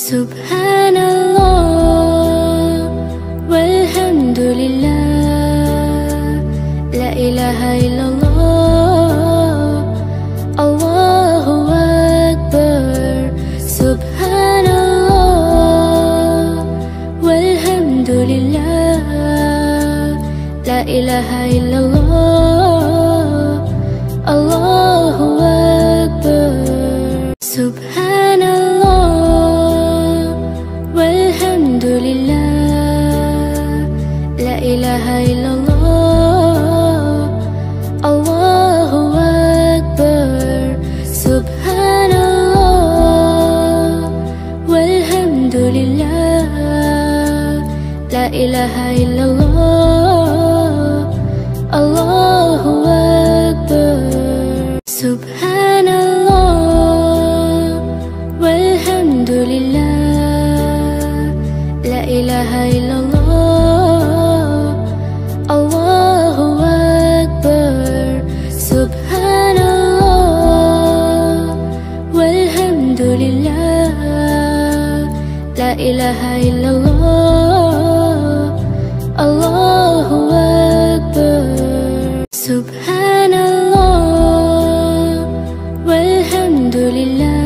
Subhanallah walhamdulillah, la ilaha illallah, Allahu Akbar. Subhanallah walhamdulillah, la ilaha illallah, Allahu Akbar. Subhanallah walhamdulillah, la ilaha illallah, Allahu Akbar. Subhanallah walhamdulillah, la ilaha illallah, Allahu Akbar. Subhanallah walhamdulillah, la ilaha illallah, Allahu Akbar. Subhanallah walhamdulillah, la ilaha illallah, Allahu Akbar. Subhanallah walhamdulillah,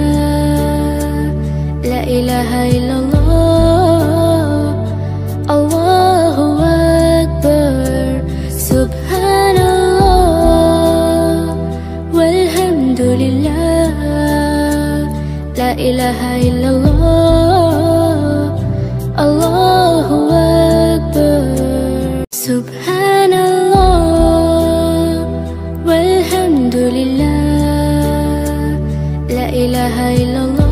la ilaha illallah, Allahu Akbar. Subhanallah walhamdulillah, la ilaha illallah, Allahu Akbar. Subhanallah walhamdulillah, la ilaha illallah,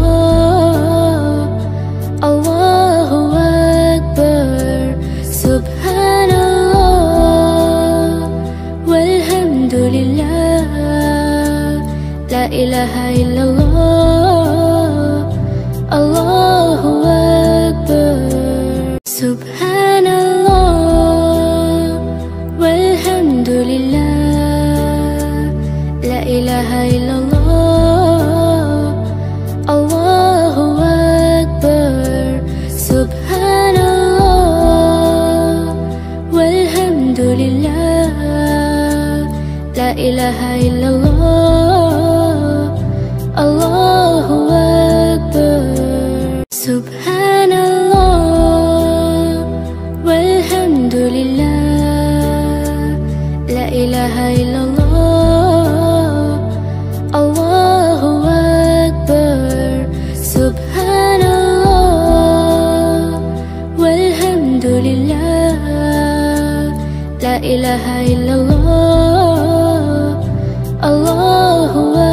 Allahu Akbar. Subhanallah walhamdulillah, la ilaha illallah, Allahu Akbar. Subhanallah walhamdulillah, la ilaha illallah, Allahu Akbar. Subhanallah walhamdulillah, la ilaha illallah, Allahu Akbar. Subhanallah walhamdulillah, la ilaha illallah, Allahu Akbar. Subhanallah walhamdulillah, la ilaha illallah, Allahu Akbar.